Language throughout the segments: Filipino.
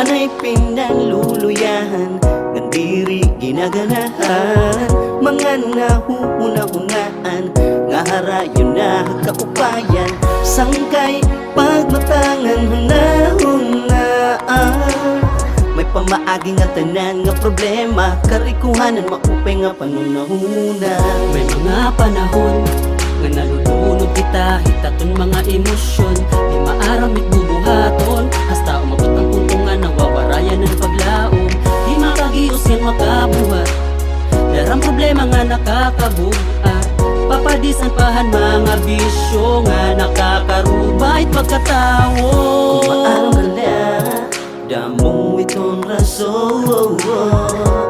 Danay pinanluluyahan, ngandiri ginaganahan, mga nahuuna-hunaan, nga harayon na kaupayan, sangkay pagmatangan hunahunaan. May pamaagi nga tanan nga problema, karikuhanan maupay nga panunahuna. May mga panahon nga nalulunod kita, hitaton mga emosyon, di maaramit bubuhaton, hasta umabot ang punto nga nawawarayan ng paglaom. Di makagios yan makabuhat, darang problema nga nakakabuhat, papadisan pahan mga bisyo nga nakakarubait pagkatao. Kung maaraw ka na, damong itong rason,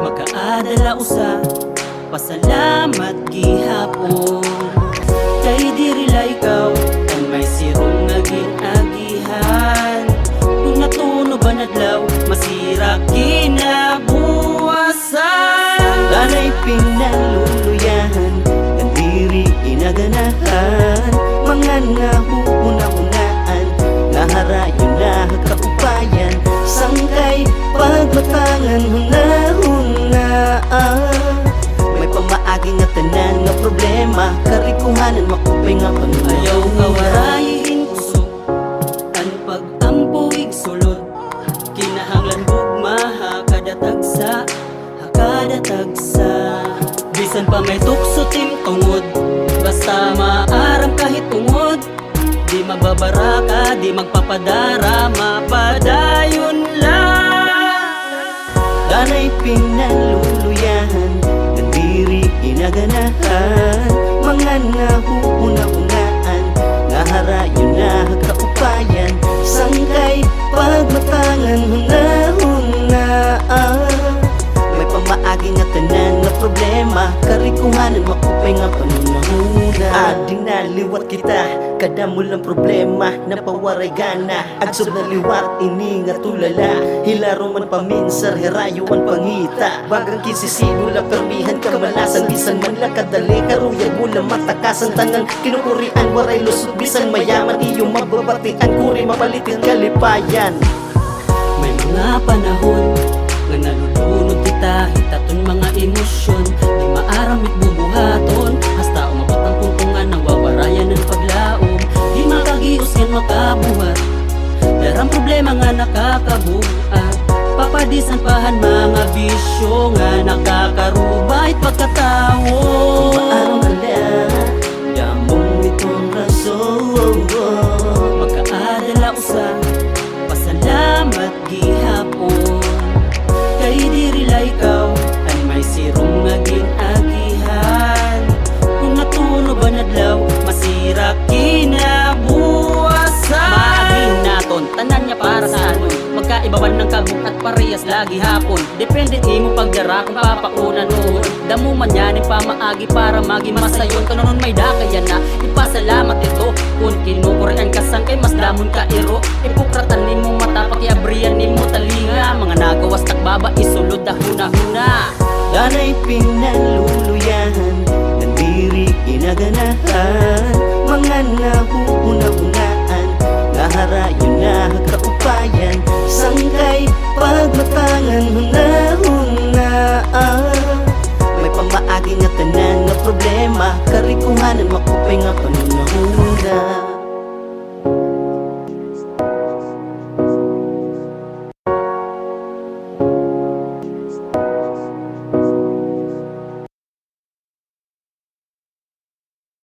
makaadala usa, pasalamat gihapon. Kay dirila ikaw, ang may sirong naging agihan. Kung natuno ba nadlaw, masira kinabuwasan. danay pinaluluyahan, ngandiri inaganahan, mga nahuuna-hunaan, nga harayon na kaupayan, sangkay pagmatangan hunahunaan. May pamaagi nga tanan nga problema, karikuhanan maupay nga panunahuna. Ayaw nga warayin kusog, ang pag-ampuig sulod, kinahanglan bugmaha kada tagsa, kada tagsa. Bisan pa may tukso tim tungod, basta maaram kahit tungod, di magbabara ka, di magpapadara, mapadayon lang. Danay pinaluluyahan, ngandiri inaganahan, mga nahuuna-hunaan, nga harayon na kaupayan, sangkay pagmatangan hunahunaan. May pamaagi nga tanan nga problema, karikuhanan maupay nga panunahuna. Ading naliwat kita, kada mulang problema, napawaray gana, agsob na liwat ini nga tulala, hilaro man paminsar, herayo man pangita, bagang kisisibula permihan kamalasan, bisan man lakadali, karuyag mula matakasan, tanang kinukurian, waray lusot, bisan mayaman, iyong mababatian, kuri mapalitin kalipayan. May mga panahon nga nalulunod kita, hitaton mga emosyon, di maaramit bubuhaton, hasta umabot ang punto nga nawawarayan ng paglaom. Di makagios yan makabuhat, darang problema nga nakakabuhat, papadisan pahan mga bisyo nga nakakarubait pagkatao. Maaraw ka na, damong itong rason, Makaadala usa, pasalamat gihapon. Kay dirila ikaw, ang may sirong naging agihan. Kung natuno ba nadlaw, masira kinabuwasan. Maaging naton, tanan niya para sa anon, magkaibawan ng kabuk at parehas lagi hapon. Depende imo pagdara kung papauna noon, damo man yan yung pamaagi para maging masayon. Kanonon may dakayan na ipasalamat ito, kung kinukurian ka sang kay mas damon ka iro, ipukratan nimo mata pakiabriyan nimo talinga, mga nagawas takbaba isulod dahuna-huna. danay pinaluluyahan, ngandiri inaganahan, mga nahuuna-hunaan, nga harayon na kaupayan, sangkay pagmatangan hunahunaan. May pamaagi nga tanan nga problema, karikuhanan maupay nga panunahuna.